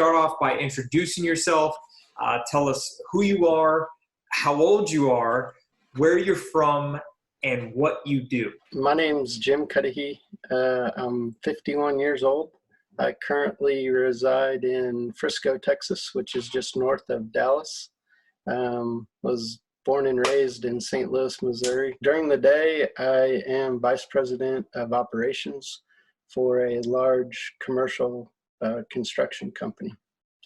start off by introducing yourself. Tell us who you are, how old you are, where you're from, and what you do. My name's Jim Cuddihee. I'm 51 years old. I currently reside in Frisco, Texas, which is just north of Dallas. Was born and raised in St. Louis, Missouri. During the day, I am Vice President of Operations for a large commercial construction company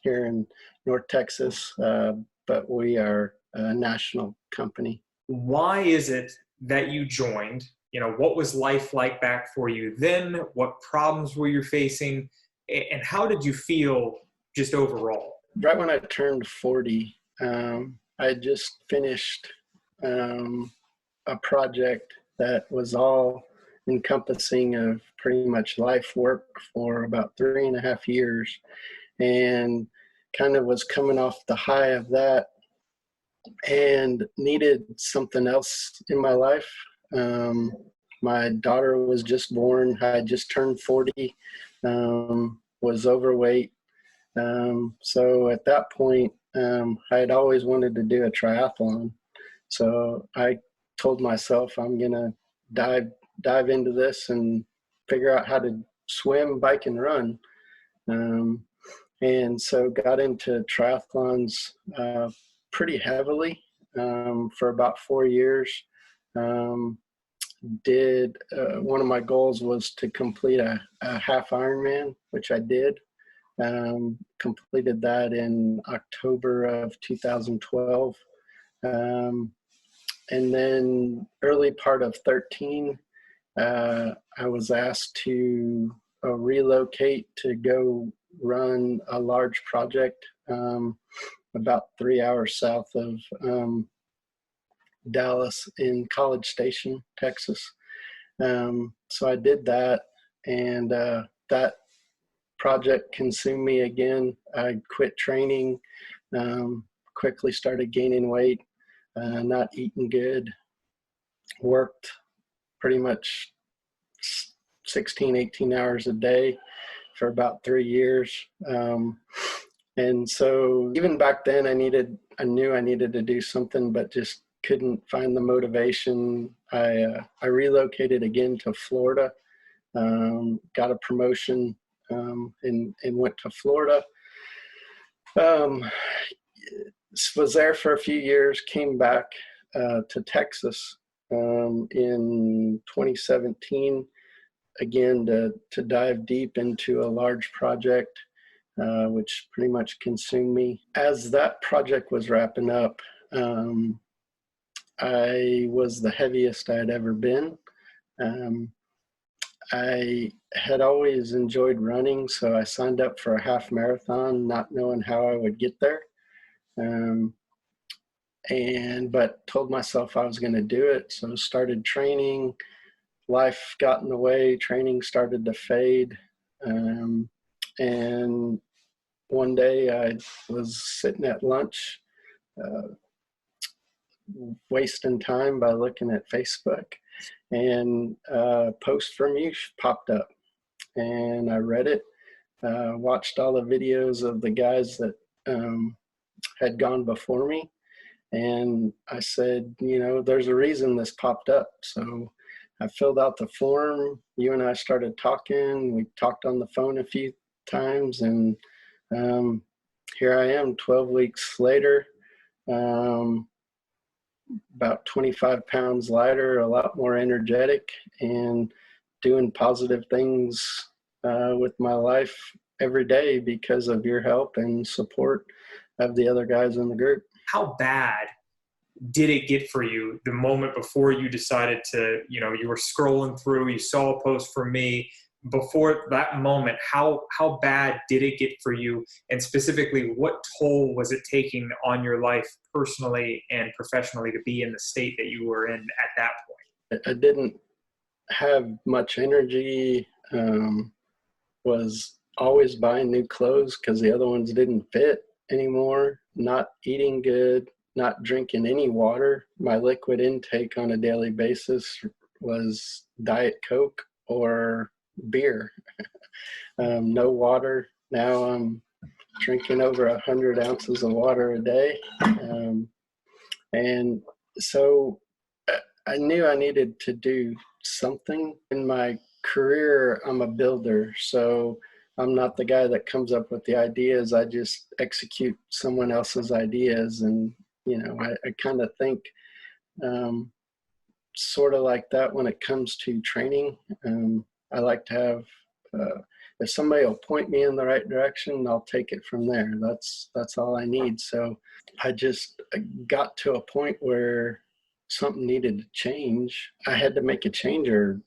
here in North Texas, but we are a national company. Why is it that you joined? What was life like back for you then? What problems were you facing? And how did you feel just overall? Right when I turned 40, I just finished a project that was all encompassing of pretty much life work for about 3.5 years, and kind of was coming off the high of that and needed something else in my life. My daughter was just born. I had just turned 40, was overweight. So at that point, I had always wanted to do a triathlon. So I told myself I'm going to dive into this and figure out how to swim, bike, and run. And so got into triathlons pretty heavily for about 4 years. Did one of my goals was to complete a half Ironman, which I did. Completed that in October of 2012. And then early part of 13, I was asked to relocate to go run a large project about 3 hours south of Dallas in College Station, Texas. So I did that, and that project consumed me again. I quit training, quickly started gaining weight, not eating good, worked pretty much 16, 18 hours a day for about 3 years. And so even back then I knew I needed to do something, but just couldn't find the motivation. I relocated again to Florida, got a promotion, and went to Florida. Was there for a few years, came back to Texas in 2017, again to dive deep into a large project, which pretty much consumed me. As that project was wrapping up, I was the heaviest I had ever been. I had always enjoyed running, so I signed up for a half marathon, not knowing how I would get there. But told myself I was going to do it. So started training. Life got in the way. Training started to fade. And one day I was sitting at lunch, wasting time by looking at Facebook, and a post from you popped up, and I read it, watched all the videos of the guys that had gone before me, and I said, there's a reason this popped up. So I filled out the form. You and I started talking. We talked on the phone a few times, and here I am 12 weeks later, about 25 pounds lighter, a lot more energetic, and doing positive things with my life every day because of your help and support of the other guys in the group. How bad did it get for you the moment before you decided to, you were scrolling through, you saw a post from me? Before that moment, how bad did it get for you? And specifically, what toll was it taking on your life personally and professionally to be in the state that you were in at that point? I didn't have much energy, was always buying new clothes because the other ones didn't fit anymore, not eating good, not drinking any water. My liquid intake on a daily basis was Diet Coke or beer. No water. Now drinking over 100 ounces of water a day. And so I knew I needed to do something. In my career, I'm a builder, so I'm not the guy that comes up with the ideas. I just execute someone else's ideas. And, I kind of think sort of like that when it comes to training. I like to have, if somebody will point me in the right direction, I'll take it from there. That's all I need. So I just got to a point where something needed to change. I had to make a change, or,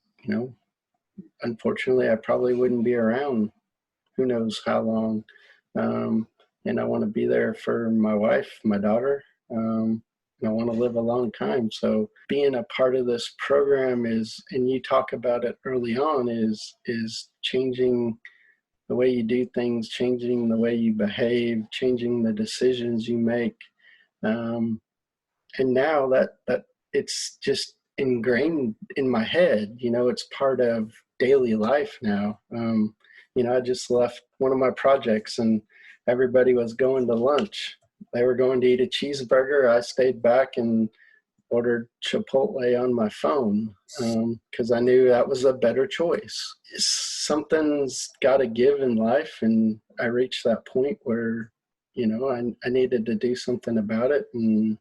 unfortunately I probably wouldn't be around who knows how long. And I want to be there for my wife, my daughter. And I want to live a long time. So being a part of this program is, and you talk about it early on, is changing the way you do things, changing the way you behave, changing the decisions you make. And now that it's just ingrained in my head, it's part of daily life now. I just left one of my projects and everybody was going to lunch. They were going to eat a cheeseburger. I stayed back and ordered Chipotle on my phone because I knew that was a better choice. Something's got to give in life, and I reached that point where, I needed to do something about it, and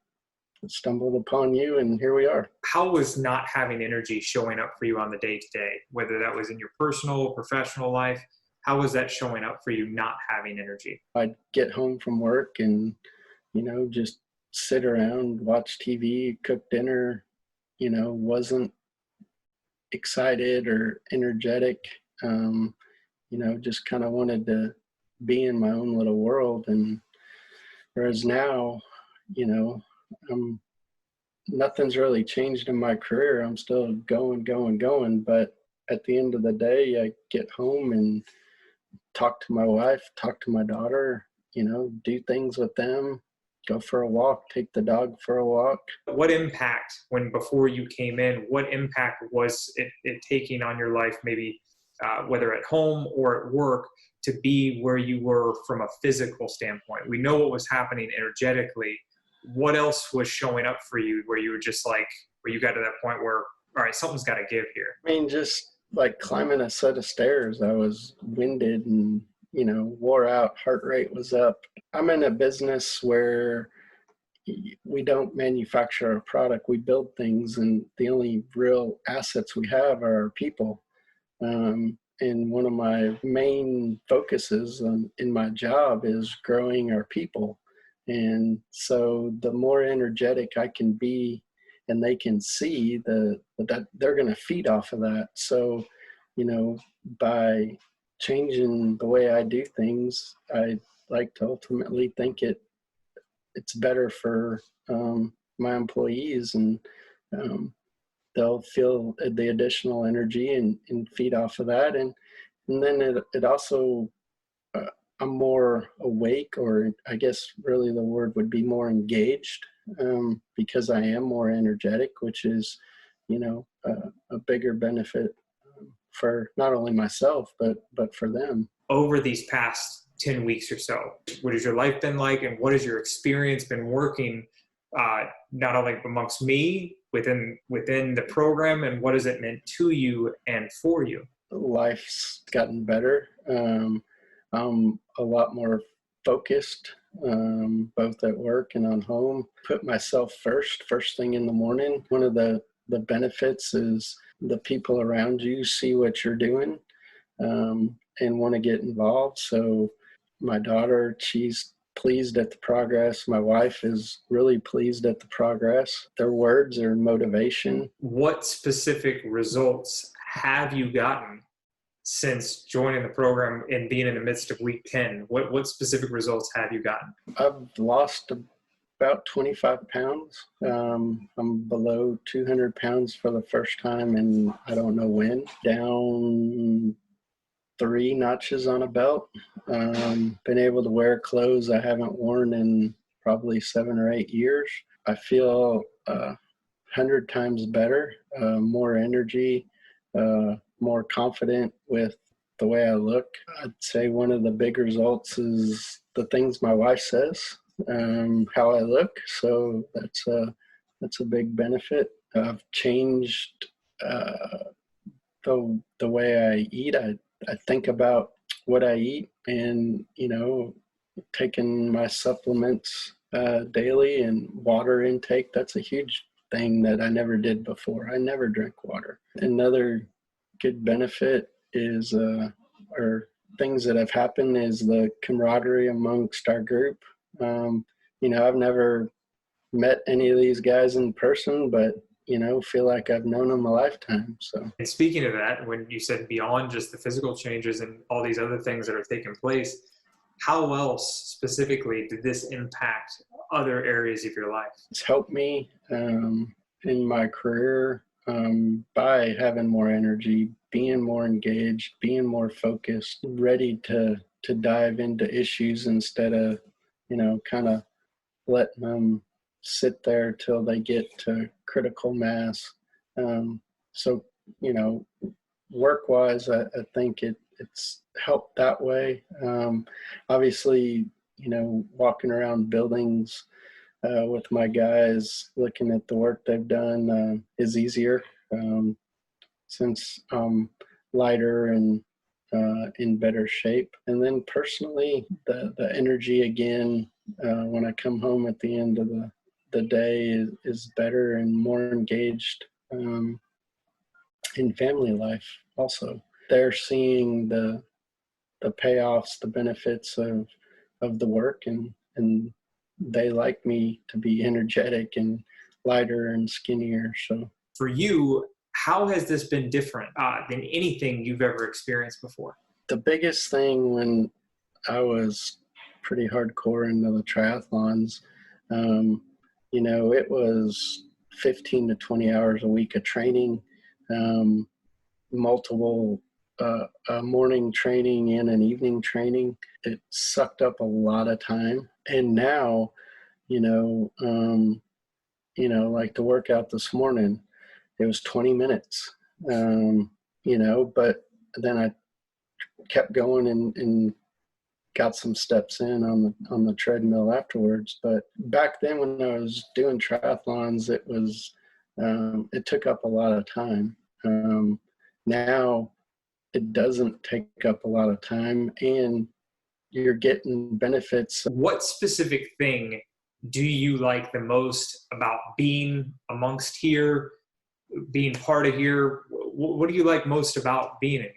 stumbled upon you, and here we are. How was not having energy showing up for you on the day-to-day, whether that was in your personal, professional life? How was that showing up for you, not having energy? I'd get home from work and, just sit around, watch TV, cook dinner, wasn't excited or energetic, just kind of wanted to be in my own little world. And whereas now, nothing's really changed in my career. I'm still going, but at the end of the day, I get home and talk to my wife, talk to my daughter, do things with them, go for a walk, take the dog for a walk. What impact, before you came in, what impact was it taking on your life, maybe whether at home or at work, to be where you were from a physical standpoint? We know what was happening energetically. What else was showing up for you where you were just like, where you got to that point where, all right, something's got to give here? I mean, just like climbing a set of stairs, I was winded and, wore out, heart rate was up. I'm in a business where we don't manufacture a product, we build things, and the only real assets we have are our people. And one of my main focuses in my job is growing our people. And so the more energetic I can be and they can see that they're going to feed off of that. So, by changing the way I do things, I like to ultimately think it's better for my employees, and they'll feel the additional energy and feed off of that. And then it also, I'm more awake, or I guess really the word would be more engaged, because I am more energetic, which is, a bigger benefit for not only myself, but for them. Over these past 10 weeks or so, what has your life been like, and what has your experience been working, not only amongst me, within the program, and what has it meant to you and for you? Life's gotten better. I'm a lot more focused, both at work and on home. Put myself first thing in the morning. One of the benefits is the people around you see what you're doing, and want to get involved. So my daughter, she's pleased at the progress. My wife is really pleased at the progress. Their words are motivation. What specific results have you gotten since joining the program and being in the midst of week 10? What specific results have you gotten? I've lost about 25 pounds. I'm below 200 pounds for the first time in I don't know when. Down 3 notches on a belt. Been able to wear clothes I haven't worn in probably 7 or 8 years. I feel 100 times better, more energy, more confident with the way I look. I'd say one of the big results is the things my wife says, how I look. So that's a big benefit. I've changed the way I eat. I think about what I eat, and taking my supplements daily, and water intake. That's a huge thing that I never did before. I never drank water. Another good benefit is, or things that have happened, is the camaraderie amongst our group. I've never met any of these guys in person, but feel like I've known them a lifetime. So, and speaking of that, when you said beyond just the physical changes and all these other things that are taking place, how else specifically did this impact other areas of your life? It's helped me in my career by having more energy, being more engaged, being more focused, ready to dive into issues instead of, kind of letting them sit there till they get to critical mass. So, work-wise, I think it's helped that way. Obviously, walking around buildings with my guys, looking at the work they've done is easier since I'm lighter and in better shape. And then personally, the energy again when I come home at the end of the day is better and more engaged in family life also. They're seeing the payoffs, the benefits of the work, and they like me to be energetic and lighter and skinnier. So for you, how has this been different than anything you've ever experienced before? The biggest thing, when I was pretty hardcore into the triathlons, it was 15 to 20 hours a week of training, multiple morning training and an evening training. It sucked up a lot of time. And now, like the workout this morning, it was 20 minutes, but then I kept going and got some steps in on the treadmill afterwards. But back then, when I was doing triathlons, it took up a lot of time. Now it doesn't take up a lot of time, and you're getting benefits. What specific thing do you like the most about being amongst here, being part of here? What do you like most about being in here?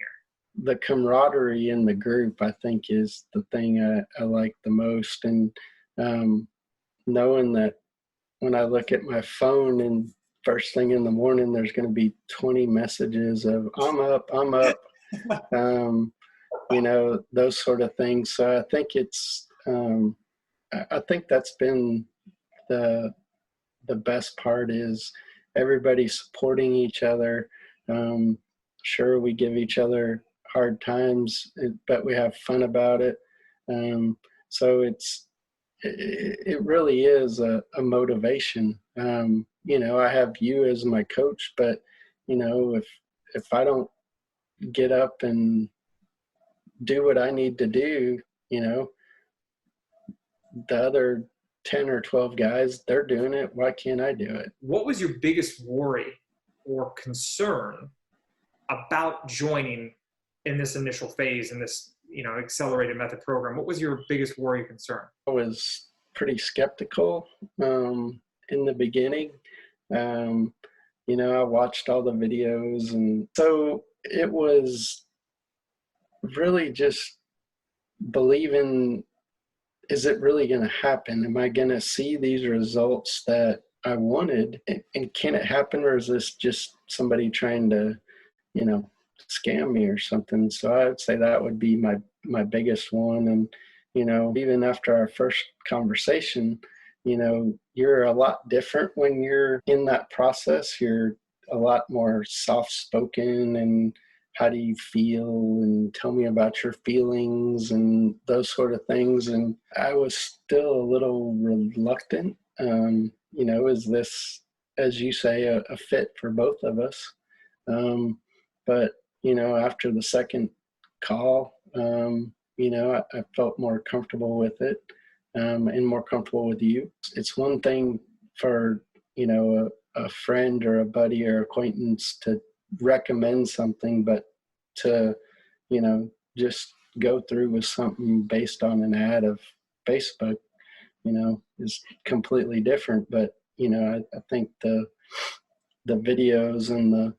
The camaraderie in the group, I think, is the thing I like the most. And knowing that when I look at my phone and first thing in the morning, there's going to be 20 messages of I'm up, those sort of things. So I think I think that's been the best part, is everybody supporting each other. Sure, we give each other hard times, but we have fun about it. So it really is a motivation. I have you as my coach, but if I don't get up and do what I need to do, the other 10 or 12 guys, they're doing it. Why can't I do it? What was your biggest worry or concern about joining in this initial phase in this, accelerated method program? What was your biggest worry or concern? I was pretty skeptical in the beginning. I watched all the videos, and so it was really just believing, is it really going to happen? Am I going to see these results that I wanted? And can it happen, or is this just somebody trying to, scam me or something? So I would say that would be my biggest one. And, even after our first conversation, you're a lot different when you're in that process. You're a lot more soft-spoken, and how do you feel, and tell me about your feelings and those sort of things. And I was still a little reluctant. Is this, as you say, a fit for both of us? But, after the second call, I felt more comfortable with it, and more comfortable with you. It's one thing for, a friend or a buddy or acquaintance to recommend something, but to, just go through with something based on an ad of Facebook, is completely different. But, I think the videos and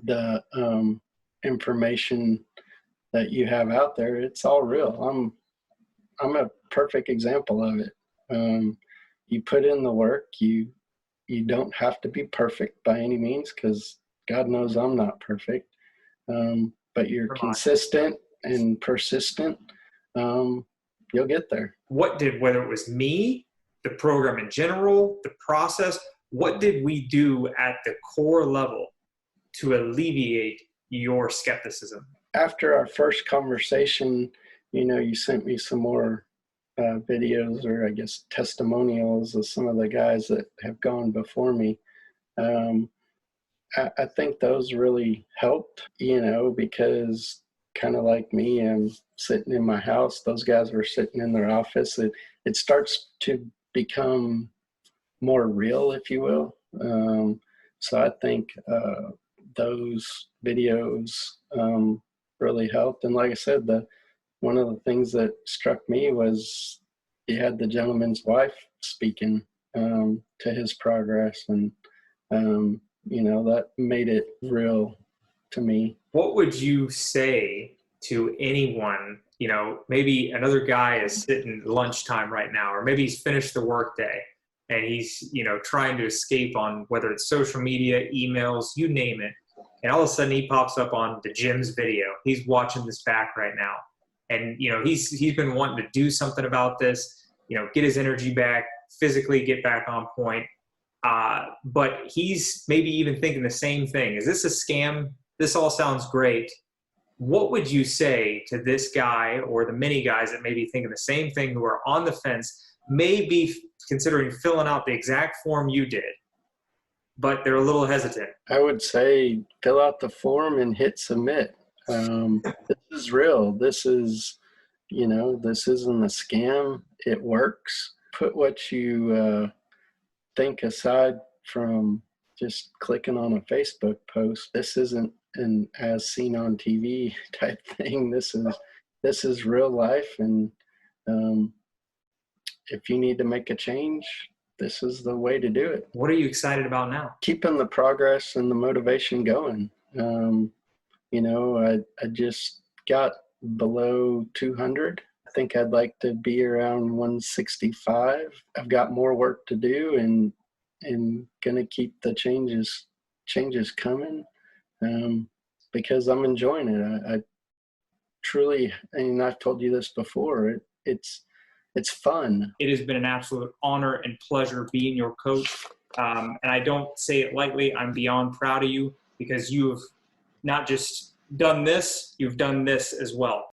the information that you have out there, it's all real. I'm a perfect example of it. You put in the work. You don't have to be perfect by any means, because God knows I'm not perfect. But you're consistent and persistent. You'll get there. Whether it was me, the program in general, the process, what did we do at the core level to alleviate your skepticism? After our first conversation, you sent me some more videos, or I guess testimonials, of some of the guys that have gone before me. I think those really helped, because kind of like me, I'm sitting in my house. Those guys were sitting in their office. It starts to become more real, if you will. So I think those videos really helped. And like I said, one of the things that struck me was you had the gentleman's wife speaking to his progress, and that made it real to me. What would you say to anyone, maybe another guy is sitting lunchtime right now, or maybe he's finished the workday and he's, trying to escape on whether it's social media, emails, you name it. And all of a sudden he pops up on the gym's video. He's watching this back right now. And, he's been wanting to do something about this, get his energy back, physically get back on point. But he's maybe even thinking the same thing. Is this a scam? This all sounds great. What would you say to this guy, or the many guys that may be thinking the same thing, who are on the fence, may be considering filling out the exact form you did, but they're a little hesitant? I would say fill out the form and hit submit. This is real. This is, this isn't a scam. It works. Put what you think aside from just clicking on a Facebook post. This isn't an as seen on TV type thing. This is real life. And if you need to make a change, this is the way to do it. What are you excited about now? Keeping the progress and the motivation going. I just got below 200. I think I'd like to be around 165. I've got more work to do, and gonna keep the changes coming, because I'm enjoying it. I truly, and I've told you this before, it's fun. It has been an absolute honor and pleasure being your coach. And I don't say it lightly. I'm beyond proud of you, because you have not just done this, you've done this as well.